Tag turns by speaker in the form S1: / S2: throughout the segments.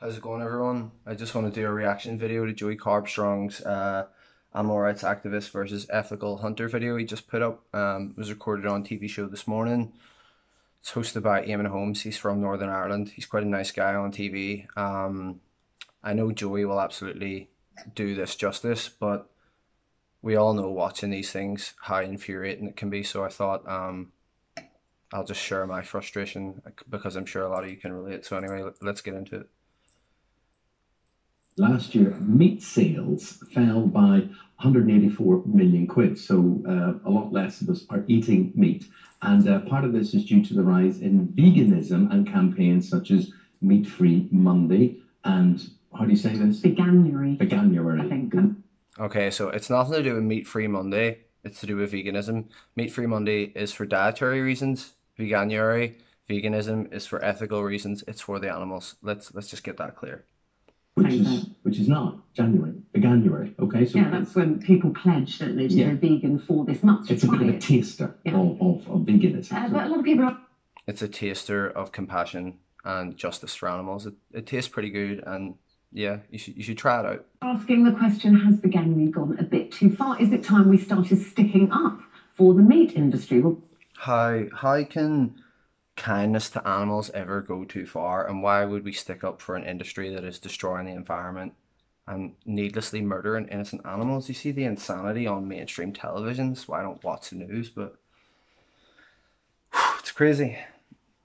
S1: How's it going, everyone? I just want to do a reaction video to Joey Carbstrong's animal rights activist versus ethical hunter video he just put up. It was recorded on TV show this morning. It's hosted by Eamon Holmes. He's from Northern Ireland. He's quite a nice guy on TV. I know Joey will absolutely do this justice, but we all know watching these things how infuriating it can be. So I thought I'll just share my frustration because I'm sure a lot of you can relate. So anyway, let's get into it.
S2: Last year, meat sales fell by 184 million quid, so a lot less of us are eating meat. And part of this is due to the rise in veganism and campaigns such as Meat Free Monday and, how do you say this?
S3: Veganuary.
S2: Veganuary.
S3: I think.
S1: Okay, so it's nothing to do with Meat Free Monday. It's to do with veganism. Meat Free Monday is for dietary reasons. Veganism is for ethical reasons. It's for the animals. Let's just get that clear.
S2: Which is not January, Veganuary. Okay, so
S3: yeah, that's when people pledge that they're vegan for this month.
S2: It's a bit of a taster of veganism.
S3: But a lot of people are.
S1: It's a taster of compassion and justice for animals. It tastes pretty good, and yeah, you should try it out.
S3: Asking the question: has veganuary gone a bit too far? Is it time we started sticking up for the meat industry? Well,
S1: how can kindness to animals ever go too far, and why would we stick up for an industry that is destroying the environment and needlessly murdering innocent animals? You see the insanity on mainstream television, so I don't watch the news, but it's crazy.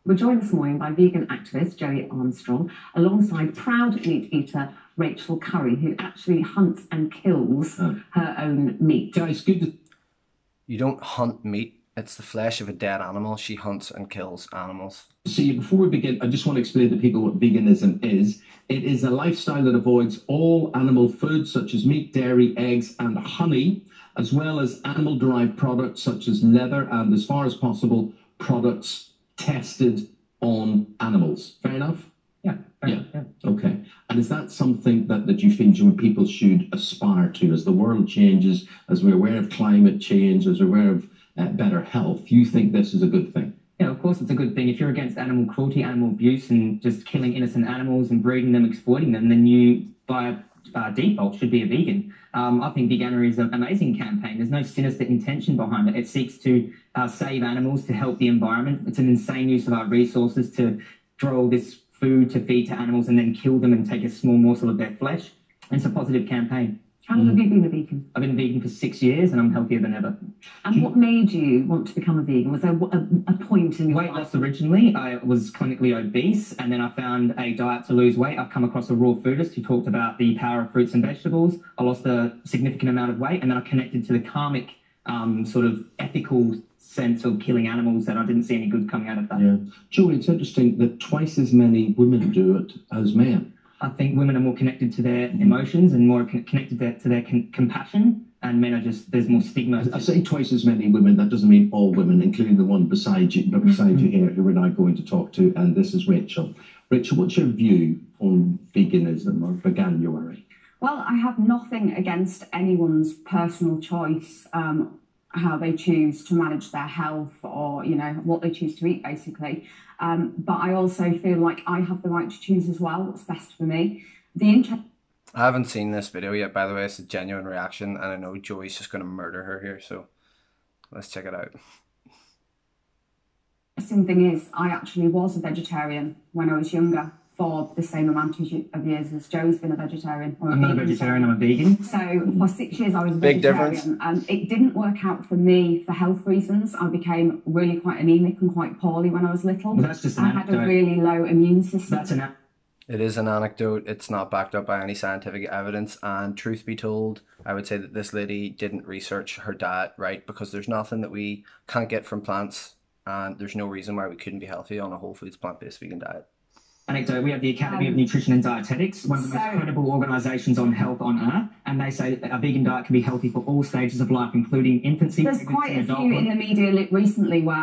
S3: We're joined this morning by vegan activist Joey Armstrong alongside proud meat eater Rachel Curry, who actually hunts and kills her own meat.
S2: Guys, good.
S1: You don't hunt meat. It's the flesh of a dead animal. She hunts and kills animals.
S2: See, before we begin, I just want to explain to people what veganism is. It is a lifestyle that avoids all animal foods such as meat, dairy, eggs, and honey, as well as animal-derived products such as leather and, as far as possible, products tested on animals. Fair enough?
S3: Yeah.
S2: Okay. And is that something that you feel people should aspire to as the world changes, as we're aware of climate change, as we're aware of better health? You think this is a good thing?
S4: Yeah, of course it's a good thing. If you're against animal cruelty, animal abuse, and just killing innocent animals and breeding them, exploiting them, then you, by default, should be a vegan. I think Veganuary is an amazing campaign. There's no sinister intention behind it. It seeks to save animals, to help the environment. It's an insane use of our resources to throw all this food to feed to animals and then kill them and take a small morsel of their flesh. It's a positive campaign.
S3: How long have you been a vegan?
S4: I've been vegan for 6 years and I'm healthier than ever.
S3: And what made you want to become a vegan? Was there a point in your
S4: weight loss? Originally, I was clinically obese, and then I found a diet to lose weight. I've come across a raw foodist who talked about the power of fruits and vegetables. I lost a significant amount of weight, and then I connected to the karmic sort of ethical sense of killing animals, and I didn't see any good coming out of that.
S2: Yeah. Joey, it's interesting that twice as many women do it as men.
S4: I think women are more connected to their emotions and more connected to their compassion, and men are just, there's more stigma.
S2: I say twice as many women. That doesn't mean all women, including the one beside you, you here, who we're now going to talk to, and this is Rachel. Rachel, what's your view on veganism or veganuary?
S5: Well, I have nothing against anyone's personal choice, how they choose to manage their health, or what they choose to eat, basically. But I also feel like I have the right to choose as well what's best for me.
S1: I haven't seen this video yet, by the way. It's a genuine reaction, and I know Joey's just going to murder her here, so let's check it out.
S5: The interesting thing is, I actually was a vegetarian when I was younger for the same amount of years as Joe's been a vegetarian.
S4: I'm not a vegetarian, I'm a vegan.
S5: So for 6 years I was a
S1: Big
S5: vegetarian.
S1: difference.
S5: And it didn't work out for me for health reasons. I became really quite anemic and quite poorly when I was little.
S4: Well, that's just an
S5: I had a really low immune system.
S1: It is an anecdote. It's not backed up by any scientific evidence, and truth be told, I would say that this lady didn't research her diet right, because there's nothing that we can't get from plants, and there's no reason why we couldn't be healthy on a whole foods plant-based vegan diet.
S4: Anecdote, we have the Academy of Nutrition and Dietetics, one of the most credible organisations on health on earth, and they say that a vegan diet can be healthy for all stages of life, including infancy.
S5: There's quite a few in the media recently where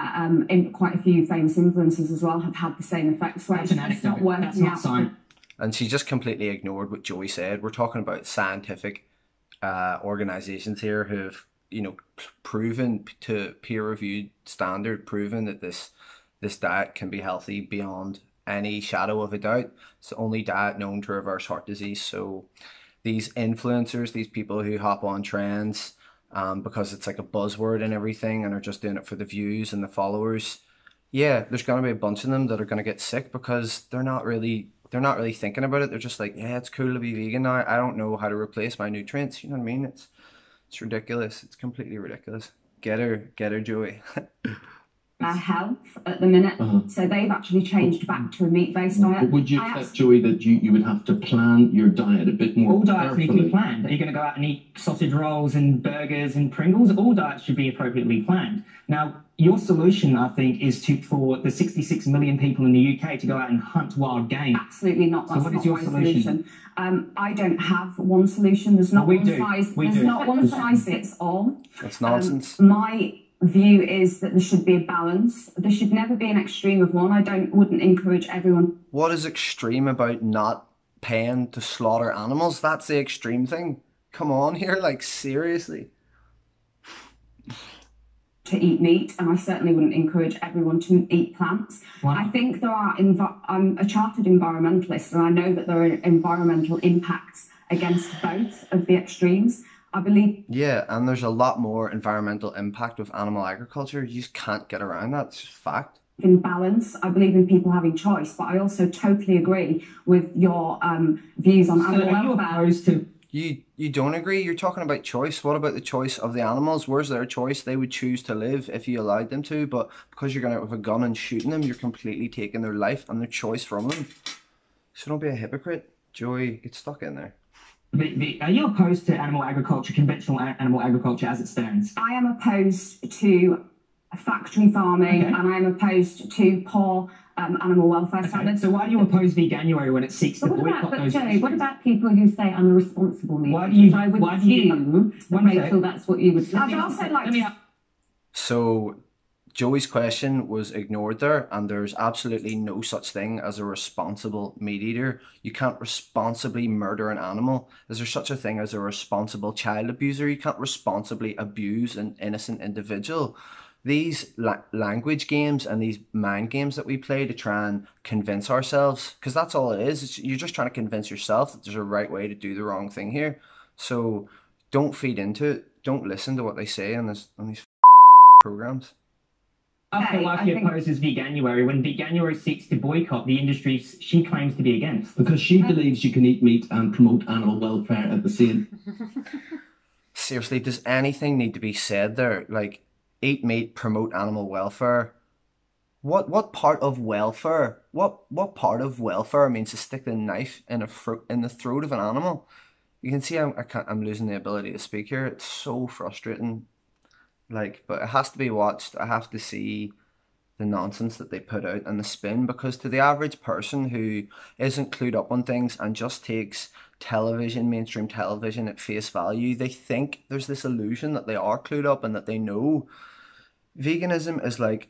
S5: quite a few famous influencers as well have had the same effects.
S4: That's an anecdote, that's not science.
S1: And she just completely ignored what Joey said. We're talking about scientific organisations here who have, proven to peer-reviewed standard, proven that this diet can be healthy beyond any shadow of a doubt. It's the only diet known to reverse heart disease. So these influencers, these people who hop on trends because it's like a buzzword and everything, and are just doing it for the views and the followers. Yeah, there's gonna be a bunch of them that are gonna get sick because they're not really thinking about it. They're just like, yeah, it's cool to be vegan now. I don't know how to replace my nutrients. You know what I mean? It's ridiculous. It's completely ridiculous. Get her, Joey.
S5: Health at the minute, so they've actually changed back to a meat-based diet.
S2: But would you accept, Joey, that you would have to plan your diet a bit more
S4: All diets need to be
S2: carefully?
S4: planned. Are you going to go out and eat sausage rolls and burgers and Pringles? All diets should be appropriately planned. Now, your solution, I think, is for the 66 million people in the UK to go out and hunt wild game.
S5: Absolutely not. That's
S4: what
S5: not
S4: is your
S5: my
S4: solution?
S5: I don't have one solution. There's not
S4: We
S5: one
S4: do.
S5: size.
S4: We
S5: There's
S4: do.
S5: not one size fits all.
S1: That's nonsense.
S5: My view is that there should be a balance. There should never be an extreme of one. Wouldn't encourage everyone
S1: What is extreme about not paying to slaughter animals? That's the extreme thing. Come on here, like seriously.
S5: to eat meat, and I certainly wouldn't encourage everyone to eat plants.
S4: Wow.
S5: I think there are, I'm a chartered environmentalist, and I know that there are environmental impacts against both of the extremes. I believe
S1: Yeah, and there's a lot more environmental impact with animal agriculture. You just can't get around that. It's just fact.
S5: in balance. I believe in people having choice, but I also totally agree with your views on
S4: So
S5: animal
S4: are you
S5: welfare.
S4: opposed to
S1: You don't agree? You're talking about choice. What about the choice of the animals? Where's their choice? They would choose to live if you allowed them to, but because you're going out with a gun and shooting them, you're completely taking their life and their choice from them. So don't be a hypocrite. Joey, get stuck in there.
S4: are you opposed to animal agriculture, conventional animal agriculture as it stands?
S5: I am opposed to factory farming,
S4: Okay.
S5: and I am opposed to poor animal welfare
S4: Okay,
S5: standards.
S4: so why do you oppose veganuary when it seeks to
S3: But
S4: boycott those
S3: Joey, what
S4: industries?
S3: about people who say I'm a responsible meat
S4: Why do you-
S3: eater? I would
S4: why do you-
S3: assume that
S4: one sec.
S3: Rachel, that's what you would say.
S5: I'd also like
S4: Let me
S5: to
S1: So Joey's question was ignored there, and there's absolutely no such thing as a responsible meat eater. You can't responsibly murder an animal. Is there such a thing as a responsible child abuser? You can't responsibly abuse an innocent individual. These language games and these mind games that we play to try and convince ourselves, because that's all it is. You're just trying to convince yourself that there's a right way to do the wrong thing here. So don't feed into it. Don't listen to what they say on these programs.
S4: I feel like
S5: I
S4: he
S5: think-
S4: opposes veganuary when veganuary seeks to boycott the industries she claims to be against.
S2: Because she believes you can eat meat and promote animal welfare at the same.
S1: Seriously, does anything need to be said there? Like, eat meat, promote animal welfare. What part of welfare? What part of welfare means to stick the knife in the throat of an animal? You can see I'm losing the ability to speak here. It's so frustrating. Like, but it has to be watched. I have to see the nonsense that they put out and the spin, because to the average person who isn't clued up on things and just takes television, mainstream television at face value, they think there's this illusion that they are clued up and that they know. Veganism is like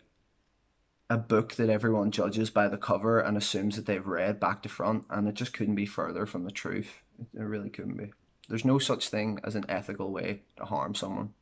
S1: a book that everyone judges by the cover and assumes that they've read back to front, and it just couldn't be further from the truth. It really couldn't be. There's no such thing as an ethical way to harm someone.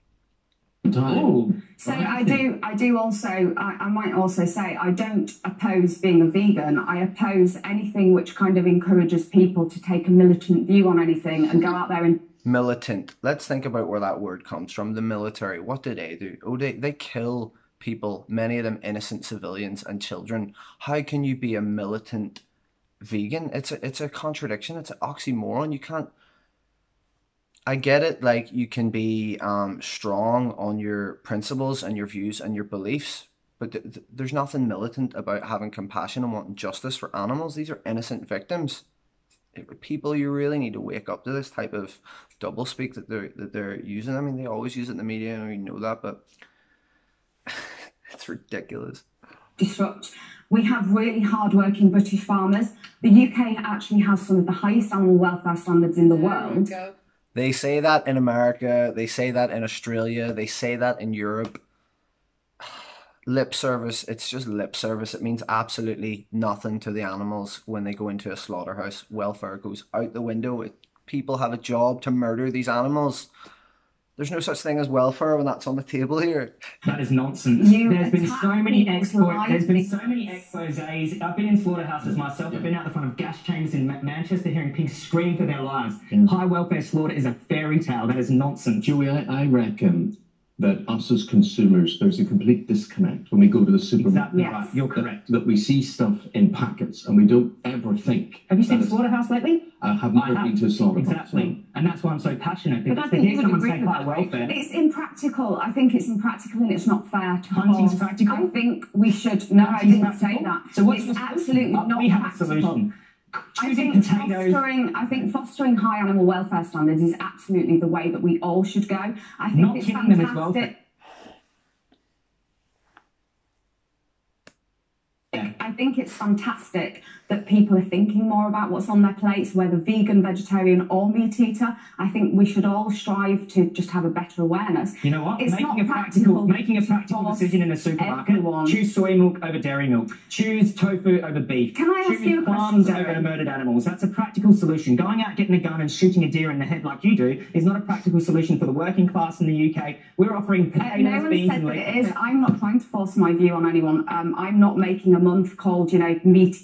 S4: Oh,
S5: So I do also, I might also say, I don't oppose being a vegan. I oppose anything which kind of encourages people to take a militant view on anything and go out there and
S1: Militant. Let's think about where that word comes from. The military. What do? Oh, they kill people, many of them innocent civilians and children. How can you be a militant vegan? It's a contradiction. It's an oxymoron. You can't. I get it, like you can be strong on your principles and your views and your beliefs, but there's nothing militant about having compassion and wanting justice for animals. These are innocent victims. People, you really need to wake up to this type of doublespeak that they're using. I mean, they always use it in the media, and we know that, but it's ridiculous.
S5: disrupt. We have really hard-working British farmers. The UK actually has some of the highest animal welfare standards in the world.
S1: They say that in America, they say that in Australia, they say that in Europe. Lip service, it's just lip service. It means absolutely nothing to the animals when they go into a slaughterhouse. Welfare goes out the window. People have a job to murder these animals. There's no such thing as welfare when that's on the table here.
S4: That is nonsense. There's been so many exposés. I've been in slaughterhouses myself. I've been out the front of Gamechangers in Manchester hearing pigs scream for their lives. High welfare slaughter is a fairy tale. That is nonsense.
S2: Joey, I reckon that us as consumers, there's a complete disconnect when we go to the supermarket.
S4: Exactly right. You're correct.
S2: That we see stuff in packets and we don't ever think.
S4: Have you seen a slaughterhouse lately?
S2: I have never been to a slaughterhouse.
S4: Exactly. And that's why I'm so passionate. Because
S3: I
S4: to
S3: think
S4: hear
S3: you would
S4: someone
S3: agree
S4: say
S3: with
S4: high
S3: that.
S4: welfare.
S5: It's impractical. I think it's impractical and it's not fair to
S4: Hunting's
S5: cause.
S4: practical?
S5: I think we should. No, I
S4: Hunting's
S5: didn't say
S4: practical?
S5: that.
S4: So what's
S5: it's
S4: the solution?
S5: absolutely not
S4: We have a
S5: practical.
S4: solution.
S5: I
S4: Choosing
S5: think
S4: potatoes.
S5: fostering high animal welfare standards is absolutely the way that we all should go. I think
S4: Not
S5: it's
S4: killing them as well.
S5: fantastic. I think it's fantastic that people are thinking more about what's on their plates, whether vegan, vegetarian, or meat eater. I think we should all strive to just have a better awareness.
S4: You know what?
S5: It's
S4: making
S5: not
S4: a practical
S5: to force
S4: decision in a supermarket.
S5: everyone.
S4: Choose soy milk over dairy milk. Choose tofu over beef.
S5: Can I ask
S4: Choose
S5: you a question,
S4: farms
S5: Zoe?
S4: over murdered animals. That's a practical solution. Going out, getting a gun and shooting a deer in the head like you do is not a practical solution for the working class in the UK. We're offering potatoes,
S5: No one
S4: beans,
S5: said
S4: and
S5: that
S4: leek.
S5: it is. I'm not trying to force my view on anyone. I'm not making a month called, meat.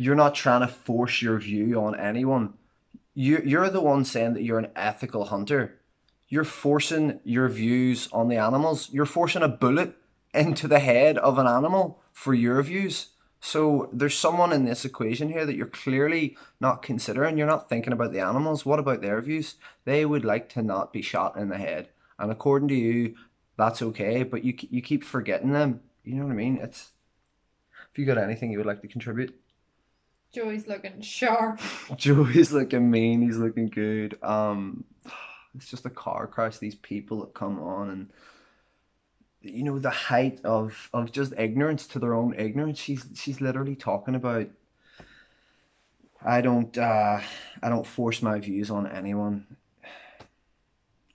S1: You're not trying to force your view on anyone. You're the one saying that you're an ethical hunter. You're forcing your views on the animals. You're forcing a bullet into the head of an animal for your views. So there's someone in this equation here that you're clearly not considering. You're not thinking about the animals. What about their views? They would like to not be shot in the head. And according to you, that's okay, but you keep forgetting them. You know what I mean? If you got anything you would like to contribute.
S6: Joey's looking sharp.
S1: Joey's looking mean, he's looking good. It's just a car crash, these people that come on and the height of just ignorance to their own ignorance. She's literally talking about I don't force my views on anyone.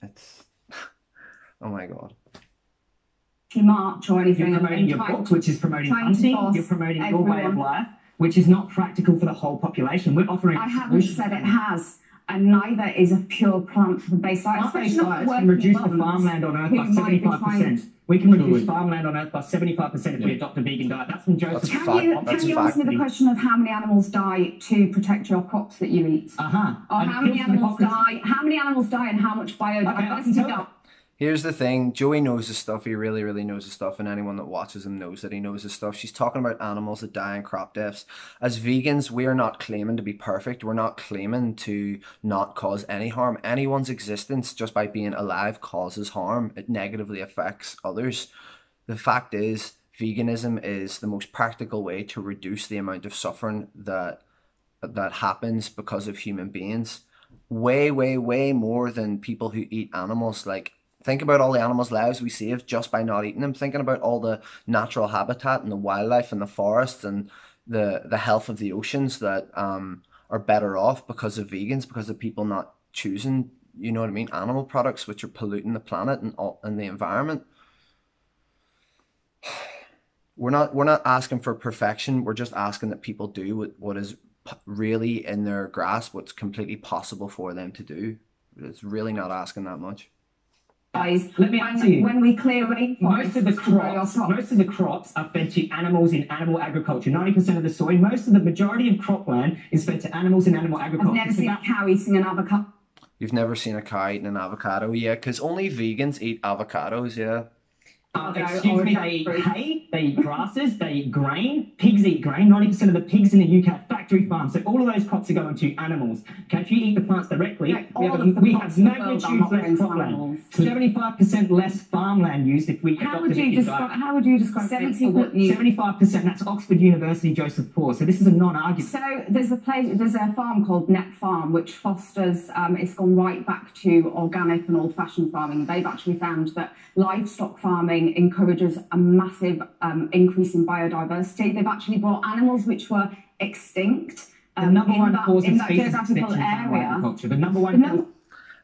S1: It's oh my god.
S5: March or anything.
S4: You're promoting your book, which is promoting hunting. You're promoting your way of life, which is not practical for the whole population. We're offering.
S5: I haven't said it has, and neither is a pure plant-based diet.
S4: Plant-based diets can reduce the farmland on Earth by 75%. We can reduce farmland on Earth by 75% if we adopt a vegan diet. That's from Joseph.
S5: Can you answer me the question of how many animals die to protect your crops that you eat? Or how many animals die? How many animals die, and how much biodiversity dies?
S1: Here's the thing, Joey knows his stuff, he really, really knows his stuff, and anyone that watches him knows that he knows his stuff. She's talking about animals that die in crop deaths. As vegans, we are not claiming to be perfect. We're not claiming to not cause any harm. Anyone's existence, just by being alive, causes harm. It negatively affects others. The fact is, veganism is the most practical way to reduce the amount of suffering that happens because of human beings. Way, way, way more than people who eat animals. Like, think about all the animals' lives we save just by not eating them. Thinking about all the natural habitat and the wildlife and the forests and the health of the oceans that are better off because of vegans, because of people not choosing, you know what I mean, animal products which are polluting the planet and the environment. We're not asking for perfection. We're just asking that people do what is really in their grasp, what's completely possible for them to do. It's really not asking that much.
S4: Let me answer you.
S5: When we clear rainforests,
S4: most of the crops are fed to animals in animal agriculture. 90% of the soy, the majority of cropland is fed to animals in animal agriculture.
S5: I've never seen a cow eating an avocado.
S1: You've never seen a cow eating an avocado? Yeah, because only vegans eat avocados, yeah.
S4: Excuse me, they eat hay, they eat grasses, they eat grain. Pigs eat grain. 90% of the pigs in the UK are factory farms. So all of those crops are going to animals. Okay, if you eat the plants directly, we have magnitudes less cropland. 75% less farmland used if we adopt a vegan diet.
S5: How would you describe
S4: 75%, that's Oxford University, Joseph Poor. So this is a non-argument.
S5: So there's a farm called Net Farm, which fosters, it's gone right back to organic and old-fashioned farming. They've actually found that livestock farming encourages a massive increase in biodiversity. They've actually brought animals which were extinct
S4: in that
S5: geographical area.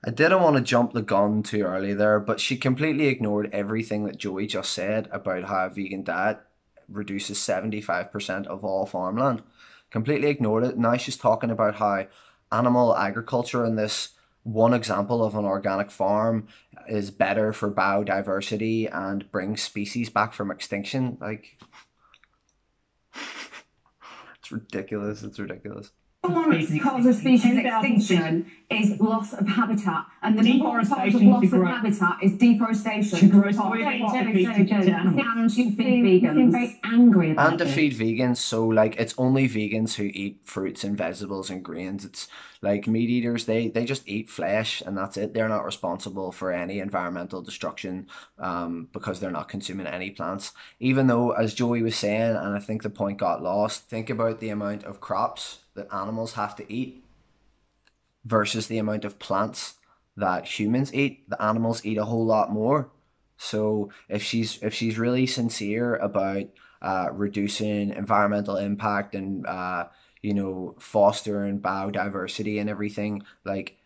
S1: I didn't want to jump the gun too early there, but she completely ignored everything that Joey just said about how a vegan diet reduces 75% of all farmland. Completely ignored it. Now she's talking about how animal agriculture and this one example of an organic farm is better for biodiversity and brings species back from extinction. Like, it's ridiculous. It's ridiculous.
S5: One cause of species extinction is loss of habitat, and the number cause of loss of habitat is deforestation.
S4: To grow soy to feed animals.
S5: And to feed vegans.
S3: Very angry about
S1: And to
S3: this.
S1: feed vegans, so like it's only vegans who eat fruits and vegetables and grains. It's like meat eaters, they just eat flesh and that's it. They're not responsible for any environmental destruction because they're not consuming any plants. Even though, as Joey was saying, and I think the point got lost, think about the amount of crops that animals have to eat versus the amount of plants that humans eat. The animals eat a whole lot more. So if she's really sincere about reducing environmental impact and you know, fostering biodiversity and everything, like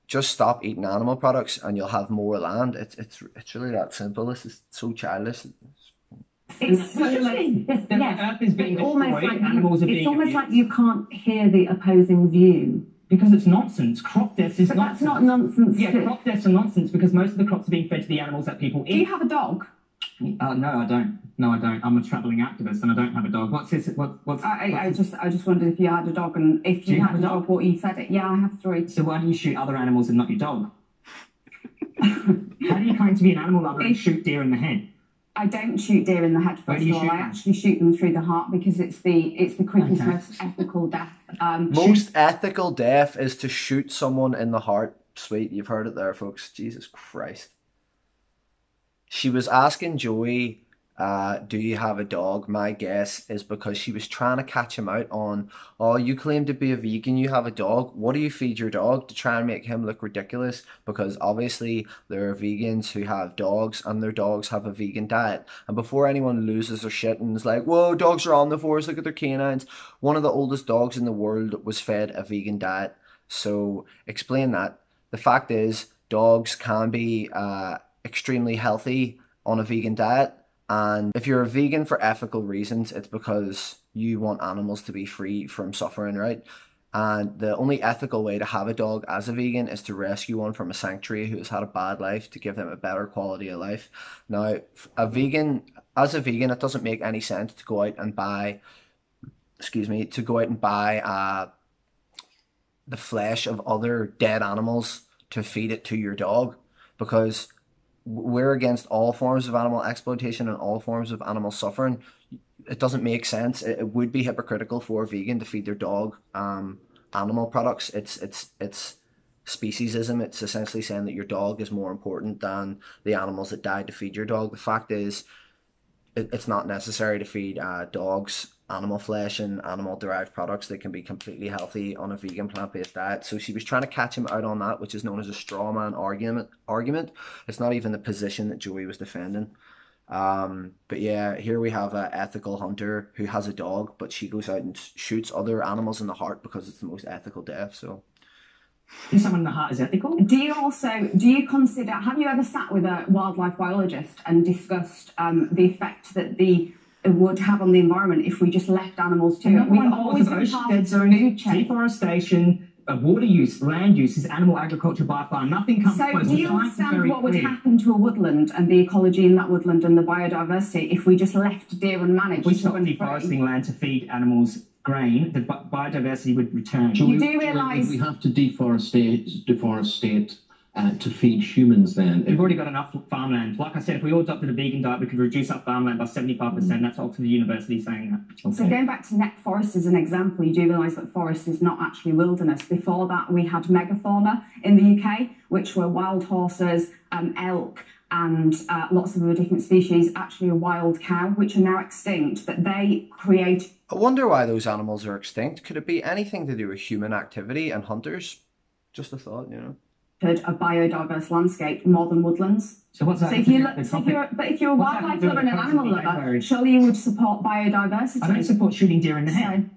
S1: just stop eating animal products and you'll have more land. It's really that simple. This is so childish.
S3: It's
S4: The earth is being destroyed, animals are being
S3: it's almost
S4: abused.
S3: like you can't hear the opposing view.
S4: Because it's nonsense. Crop death is
S3: But
S4: nonsense.
S3: that's not nonsense.
S4: Yeah,
S3: too.
S4: crop deaths are nonsense because most of the crops are being fed to the animals that people
S5: Do you
S4: eat.
S5: have a dog?
S4: No, I don't. No, I don't. I'm a travelling activist and I don't have a dog. What's this?
S5: I just wondered if you had a dog, and if
S4: Do
S5: you
S4: you
S5: had
S4: have
S5: a
S4: a
S5: dog, what you fed it. Yeah, I have 3.
S4: So why do you shoot other animals and not your dog? How do you claim to be an animal lover and shoot deer in the head?
S5: I don't shoot deer in the head,
S4: Where
S5: first
S4: do you
S5: of all.
S4: shoot
S5: I
S4: them?
S5: actually shoot them through the heart because it's the quickest,
S4: Okay.
S5: most ethical death.
S1: Most ethical death is to shoot someone in the heart. Sweet, you've heard it there, folks. Jesus Christ. She was asking Joey, do you have a dog? My guess is because she was trying to catch him out on, oh, you claim to be a vegan, you have a dog. What do you feed your dog to try and make him look ridiculous? Because obviously there are vegans who have dogs and their dogs have a vegan diet. And before anyone loses their shit and is like, whoa, dogs are omnivores, look at their canines. One of the oldest dogs in the world was fed a vegan diet. So explain that. The fact is, dogs can be extremely healthy on a vegan diet. And if you're a vegan for ethical reasons, it's because you want animals to be free from suffering, right? And the only ethical way to have a dog as a vegan is to rescue one from a sanctuary who has had a bad life to give them a better quality of life. Now, as a vegan, it doesn't make any sense to go out and buy, the flesh of other dead animals to feed it to your dog, because we're against all forms of animal exploitation and all forms of animal suffering. It doesn't make sense. It would be hypocritical for a vegan to feed their dog animal products. It's speciesism. It's essentially saying that your dog is more important than the animals that died to feed your dog. The fact is, it's not necessary to feed dogs animal flesh and animal derived products. They can be completely healthy on a vegan plant-based diet. So she was trying to catch him out on that, which is known as a straw man argument. It's not even the position that Joey was defending. But yeah, here we have an ethical hunter who has a dog, but she goes out and shoots other animals in the heart because it's the most ethical death. So
S4: Think someone in the heart is ethical?
S5: Do you consider, have you ever sat with a wildlife biologist and discussed the effect that it would have on the environment if we just left animals to it? We've always been part of the food chain.
S4: Deforestation, water use, land use is animal agriculture by far. Nothing comes
S5: So
S4: close.
S5: do you understand what would happen to a woodland and the ecology in that woodland and the biodiversity if we just left deer unmanaged?
S4: If we stopped deforesting land to feed animals grain, the biodiversity would return.
S5: You do realise
S2: we have to deforestate to feed humans then.
S4: We've already got enough farmland. Like I said, if we all adopted a vegan diet, we could reduce our farmland by 75%. That's Oxford University saying that.
S5: So going back to net forest as an example, you do realise that forest is not actually wilderness. Before that, we had megafauna in the UK, which were wild horses, elk, and lots of other different species, actually a wild cow, which are now extinct, but they create...
S1: I wonder why those animals are extinct. Could it be anything to do with human activity and hunters? Just a thought, you know.
S5: A biodiverse landscape more than woodlands.
S4: So what's that?
S5: So if you're a wildlife lover and an animal lover, surely you would support biodiversity.
S4: I don't support shooting deer in the head.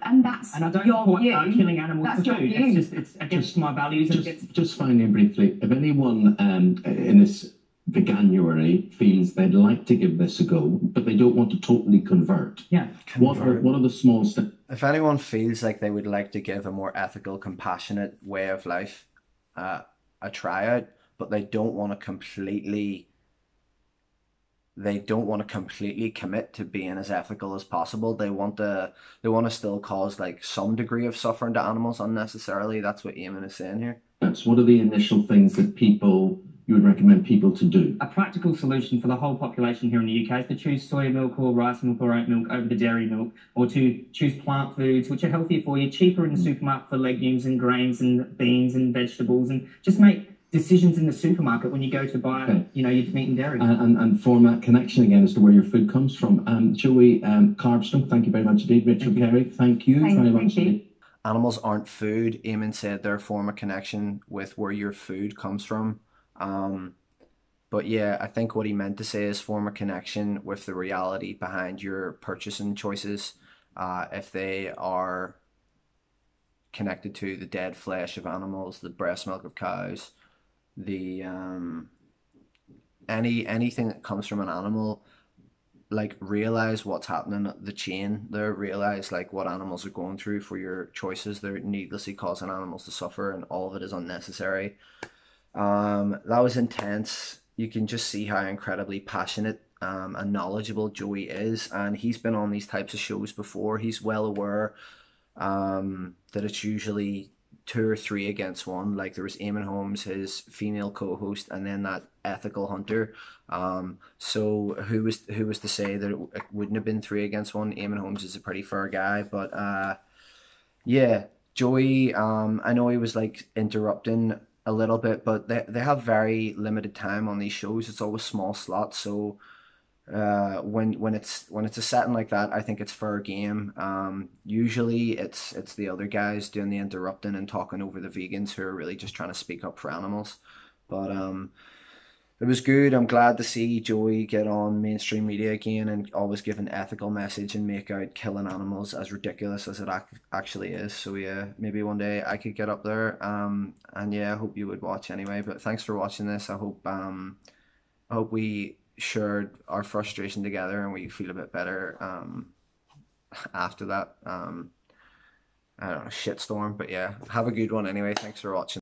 S5: And I don't
S4: support killing animals for food. It's against my values.
S2: Just finally briefly, if anyone in this veganuary feels they'd like to give this a go, but they don't want to totally convert, what are the small steps?
S1: If anyone feels like they would like to give a more ethical, compassionate way of life a tryout, but they don't want to completely commit to being as ethical as possible. They want to still cause like some degree of suffering to animals unnecessarily. That's what Eamon is saying here.
S2: That's what are the initial things that you would recommend people to do?
S4: A practical solution for the whole population here in the UK is to choose soya milk or rice milk or oat milk over the dairy milk, or to choose plant foods, which are healthier for you, cheaper in the supermarket for legumes and grains and beans and vegetables, and just make decisions in the supermarket when you go to buy, your meat and dairy.
S2: And form that connection again as to where your food comes from. Joey, Carbstrong, thank you very much indeed. Rachel Carey, thank you very much indeed.
S1: Animals aren't food. Eamon said they're a form of connection with where your food comes from. But yeah, I think what he meant to say is form a connection with the reality behind your purchasing choices. If they are connected to the dead flesh of animals, the breast milk of cows, the anything that comes from an animal, like realize what's happening at the chain there, realize like what animals are going through for your choices. They're needlessly causing animals to suffer, and all of it is unnecessary. That was intense. You can just see how incredibly passionate and knowledgeable Joey is, and he's been on these types of shows before. He's well aware that it's usually 2 or 3 against 1. Like there was Eamon Holmes, his female co-host, and then that ethical hunter. So who was to say that it wouldn't have been 3 against 1? Eamon Holmes is a pretty fair guy, but yeah, Joey. I know he was like interrupting a little bit, but they have very limited time on these shows. It's always small slots, so when it's a setting like that, I think it's fair game. Usually it's the other guys doing the interrupting and talking over the vegans who are really just trying to speak up for animals. But it was good. I'm glad to see Joey get on mainstream media again and always give an ethical message and make out killing animals as ridiculous as it actually is. So yeah, maybe one day I could get up there. And yeah, I hope you would watch anyway. But thanks for watching this. I hope we shared our frustration together and we feel a bit better after that I don't know, shitstorm. But yeah, have a good one anyway. Thanks for watching.